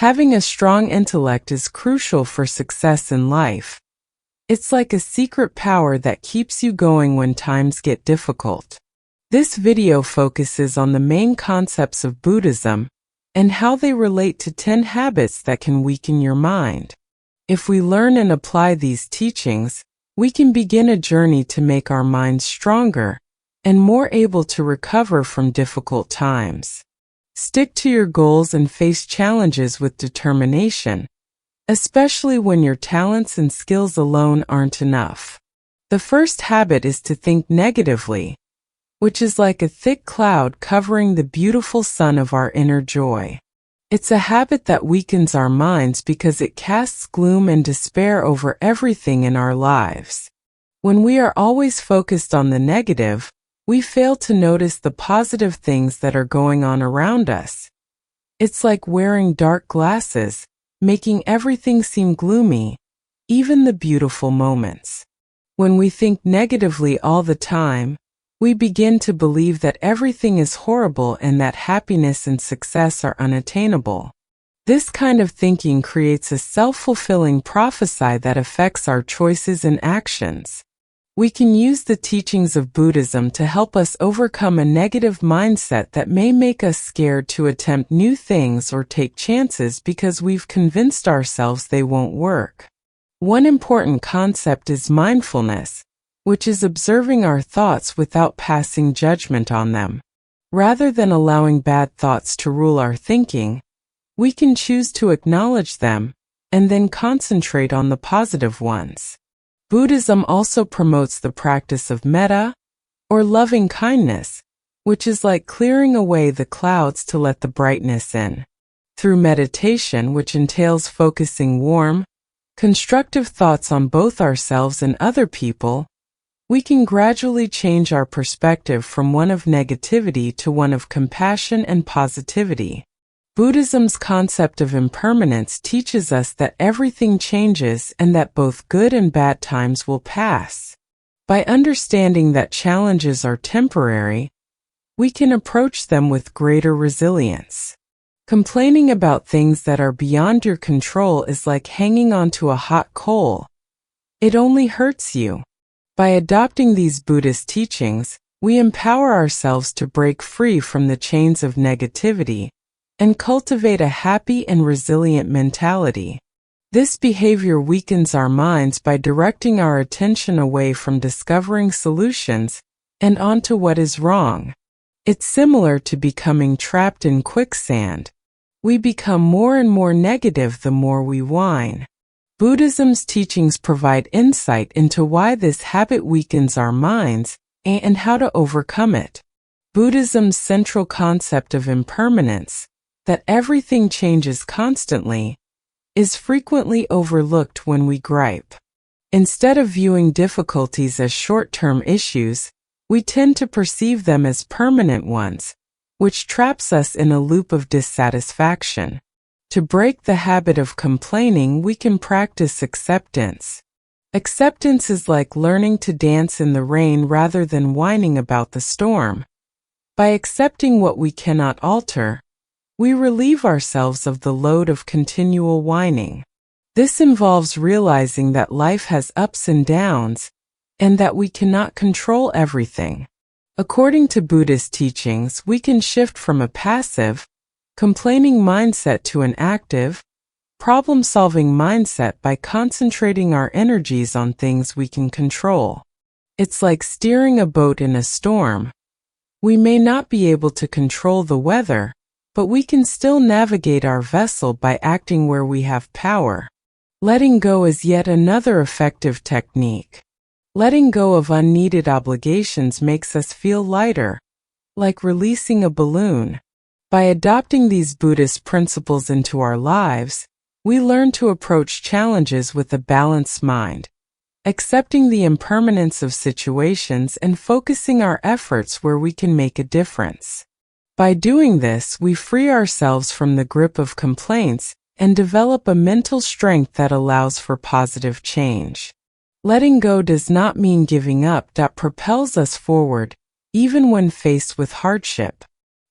Having a strong intellect is crucial for success in life. It's like a secret power that keeps you going when times get difficult. This video focuses on the main concepts of Buddhism and how they relate to 10 habits that can weaken your mind. If we learn and apply these teachings, we can begin a journey to make our minds stronger and more able to recover from difficult times. Stick to your goals and face challenges with determination, especially when your talents and skills alone aren't enough. The first habit is to think negatively, which is like a thick cloud covering the beautiful sun of our inner joy. It's a habit that weakens our minds because it casts gloom and despair over everything in our lives. When we are always focused on the negative, we fail to notice the positive things that are going on around us. It's like wearing dark glasses, making everything seem gloomy, even the beautiful moments. When we think negatively all the time, we begin to believe that everything is horrible and that happiness and success are unattainable. This kind of thinking creates a self-fulfilling prophecy that affects our choices and actions. We can use the teachings of Buddhism to help us overcome a negative mindset that may make us scared to attempt new things or take chances because we've convinced ourselves they won't work. One important concept is mindfulness, which is observing our thoughts without passing judgment on them. Rather than allowing bad thoughts to rule our thinking, we can choose to acknowledge them and then concentrate on the positive ones. Buddhism also promotes the practice of metta, or loving kindness, which is like clearing away the clouds to let the brightness in. Through meditation, which entails focusing warm, constructive thoughts on both ourselves and other people, we can gradually change our perspective from one of negativity to one of compassion and positivity. Buddhism's concept of impermanence teaches us that everything changes and that both good and bad times will pass. By understanding that challenges are temporary, we can approach them with greater resilience. Complaining about things that are beyond your control is like hanging onto a hot coal. It only hurts you. By adopting these Buddhist teachings, we empower ourselves to break free from the chains of negativity and cultivate a happy and resilient mentality. This behavior weakens our minds by directing our attention away from discovering solutions and onto what is wrong. It's similar to becoming trapped in quicksand. We become more and more negative the more we whine. Buddhism's teachings provide insight into why this habit weakens our minds and how to overcome it. Buddhism's central concept of impermanence, that everything changes constantly, is frequently overlooked when we gripe. Instead of viewing difficulties as short-term issues, we tend to perceive them as permanent ones, which traps us in a loop of dissatisfaction. To break the habit of complaining, we can practice acceptance. Acceptance is like learning to dance in the rain rather than whining about the storm. By accepting what we cannot alter, we relieve ourselves of the load of continual whining. This involves realizing that life has ups and downs, and that we cannot control everything. According to Buddhist teachings, we can shift from a passive, complaining mindset to an active, problem-solving mindset by concentrating our energies on things we can control. It's like steering a boat in a storm. We may not be able to control the weather, but we can still navigate our vessel by acting where we have power. Letting go is yet another effective technique. Letting go of unneeded obligations makes us feel lighter, like releasing a balloon. By adopting these Buddhist principles into our lives, we learn to approach challenges with a balanced mind, accepting the impermanence of situations and focusing our efforts where we can make a difference. By doing this, we free ourselves from the grip of complaints and develop a mental strength that allows for positive change. Letting go does not mean giving up. That propels us forward, even when faced with hardship.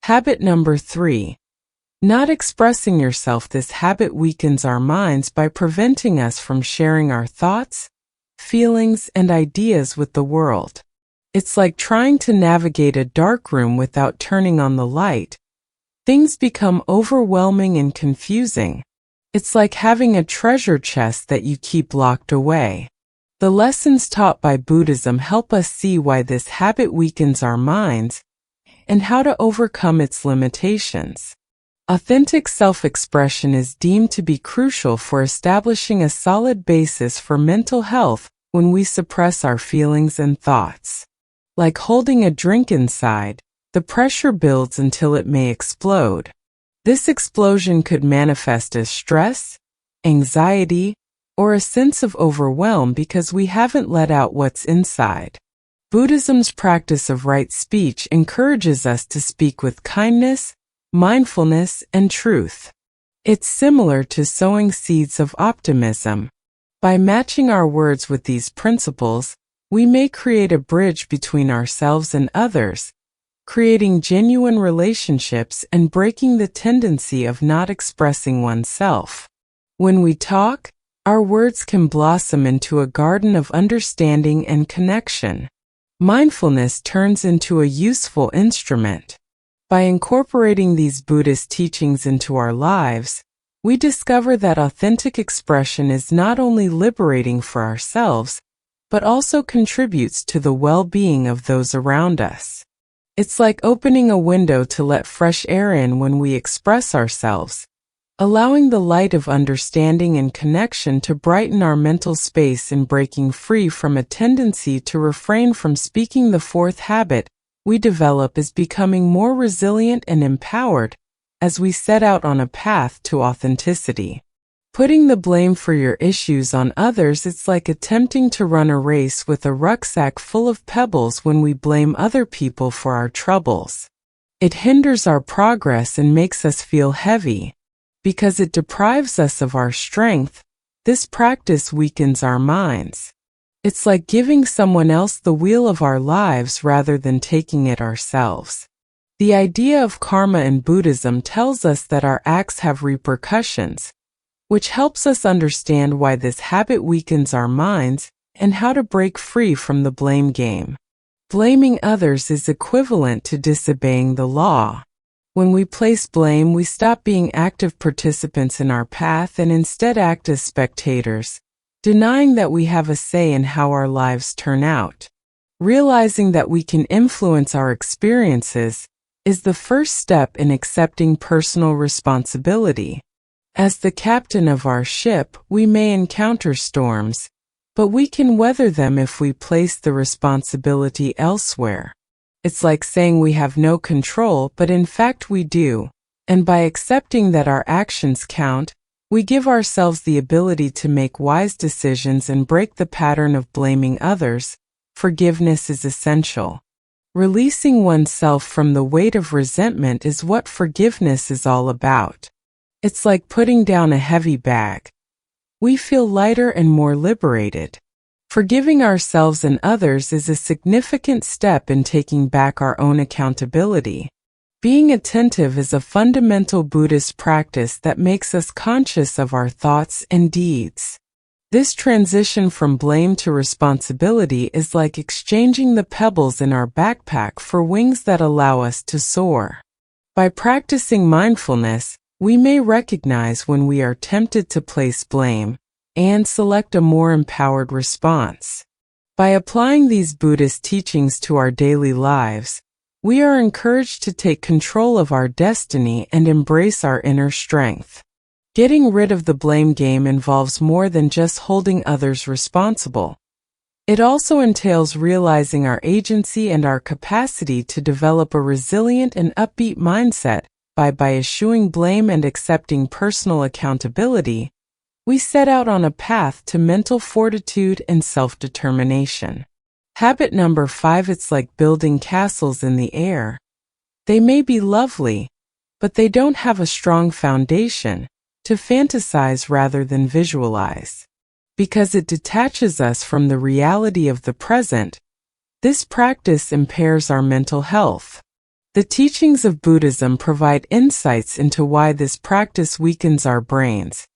Habit number 3. Not expressing yourself, this habit weakens our minds by preventing us from sharing our thoughts, feelings, and ideas with the world. It's like trying to navigate a dark room without turning on the light. Things become overwhelming and confusing. It's like having a treasure chest that you keep locked away. The lessons taught by Buddhism help us see why this habit weakens our minds and how to overcome its limitations. Authentic self-expression is deemed to be crucial for establishing a solid basis for mental health when we suppress our feelings and thoughts. Like holding a drink inside, the pressure builds until it may explode. This explosion could manifest as stress, anxiety, or a sense of overwhelm because we haven't let out what's inside. Buddhism's practice of right speech encourages us to speak with kindness, mindfulness, and truth. It's similar to sowing seeds of optimism. By matching our words with these principles, we may create a bridge between ourselves and others, creating genuine relationships and breaking the tendency of not expressing oneself. When we talk, our words can blossom into a garden of understanding and connection. Mindfulness turns into a useful instrument. By incorporating these Buddhist teachings into our lives, we discover that authentic expression is not only liberating for ourselves, but also contributes to the well-being of those around us. It's like opening a window to let fresh air in when we express ourselves, allowing the light of understanding and connection to brighten our mental space and breaking free from a tendency to refrain from speaking. The fourth habit we develop is becoming more resilient and empowered as we set out on a path to authenticity. Putting the blame for your issues on others, it's like attempting to run a race with a rucksack full of pebbles. When we blame other people for our troubles, it hinders our progress and makes us feel heavy. Because it deprives us of our strength, this practice weakens our minds. It's like giving someone else the wheel of our lives rather than taking it ourselves. The idea of karma in Buddhism tells us that our acts have repercussions, which helps us understand why this habit weakens our minds and how to break free from the blame game. Blaming others is equivalent to disobeying the law. When we place blame, we stop being active participants in our path and instead act as spectators, denying that we have a say in how our lives turn out. Realizing that we can influence our experiences is the first step in accepting personal responsibility. As the captain of our ship, we may encounter storms, but we can weather them if we place the responsibility elsewhere. It's like saying we have no control, but in fact we do. And by accepting that our actions count, we give ourselves the ability to make wise decisions and break the pattern of blaming others. Forgiveness is essential. Releasing oneself from the weight of resentment is what forgiveness is all about. It's like putting down a heavy bag. We feel lighter and more liberated. Forgiving ourselves and others is a significant step in taking back our own accountability. Being attentive is a fundamental Buddhist practice that makes us conscious of our thoughts and deeds. This transition from blame to responsibility is like exchanging the pebbles in our backpack for wings that allow us to soar. By practicing mindfulness, we may recognize when we are tempted to place blame and select a more empowered response. By applying these Buddhist teachings to our daily lives, we are encouraged to take control of our destiny and embrace our inner strength. Getting rid of the blame game involves more than just holding others responsible. It also entails realizing our agency and our capacity to develop a resilient and upbeat mindset. By eschewing blame and accepting personal accountability, we set out on a path to mental fortitude and self-determination. Habit number 5. It's like building castles in the air. They may be lovely, but they don't have a strong foundation. To fantasize rather than visualize. Because it detaches us from the reality of the present, this practice impairs our mental health. The teachings of Buddhism provide insights into why this practice weakens our brains,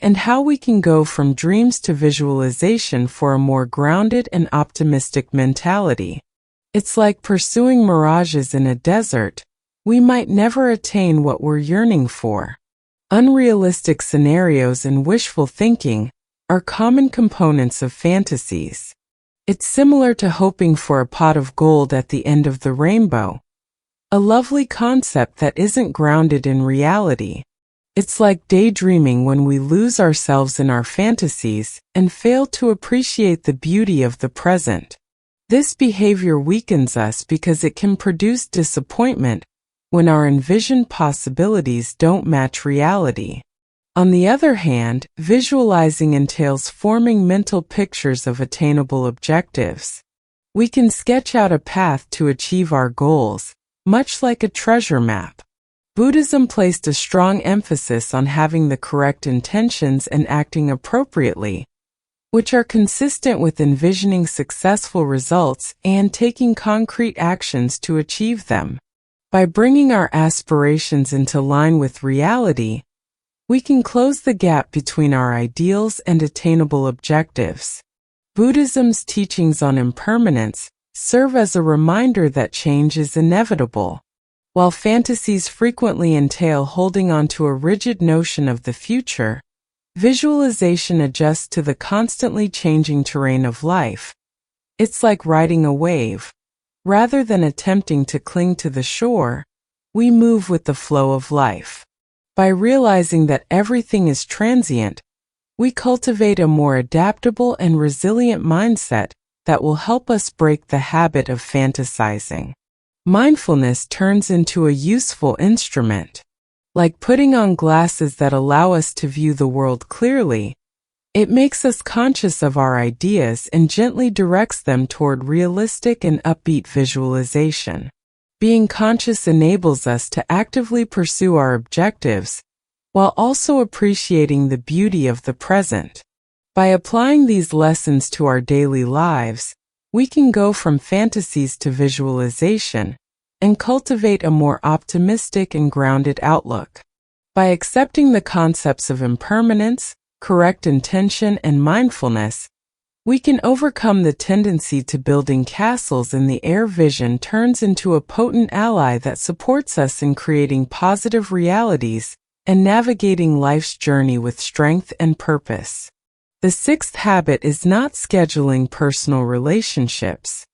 and how we can go from dreams to visualization for a more grounded and optimistic mentality. It's like pursuing mirages in a desert. We might never attain what we're yearning for. Unrealistic scenarios and wishful thinking are common components of fantasies. It's similar to hoping for a pot of gold at the end of the rainbow, a lovely concept that isn't grounded in reality. It's like daydreaming when we lose ourselves in our fantasies and fail to appreciate the beauty of the present. This behavior weakens us because it can produce disappointment when our envisioned possibilities don't match reality. On the other hand, visualizing entails forming mental pictures of attainable objectives. We can sketch out a path to achieve our goals, much like a treasure map. Buddhism placed a strong emphasis on having the correct intentions and acting appropriately, which are consistent with envisioning successful results and taking concrete actions to achieve them. By bringing our aspirations into line with reality, we can close the gap between our ideals and attainable objectives. Buddhism's teachings on impermanence serve as a reminder that change is inevitable. While fantasies frequently entail holding on to a rigid notion of the future, visualization adjusts to the constantly changing terrain of life. It's like riding a wave. Rather than attempting to cling to the shore, we move with the flow of life. By realizing that everything is transient, we cultivate a more adaptable and resilient mindset that will help us break the habit of fantasizing. Mindfulness turns into a useful instrument. Like putting on glasses that allow us to view the world clearly, it makes us conscious of our ideas and gently directs them toward realistic and upbeat visualization. Being conscious enables us to actively pursue our objectives, while also appreciating the beauty of the present. By applying these lessons to our daily lives, we can go from fantasies to visualization and cultivate a more optimistic and grounded outlook. By accepting the concepts of impermanence, correct intention, and mindfulness, we can overcome the tendency to building castles in the air. Vision turns into a potent ally that supports us in creating positive realities and navigating life's journey with strength and purpose. The sixth habit is not scheduling personal relationships.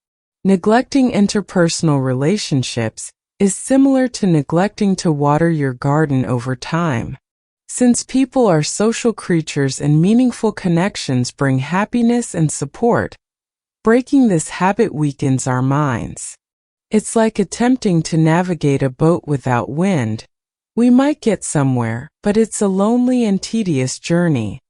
Neglecting interpersonal relationships is similar to neglecting to water your garden over time. Since people are social creatures and meaningful connections bring happiness and support, breaking this habit weakens our minds. It's like attempting to navigate a boat without wind. We might get somewhere, but it's a lonely and tedious journey.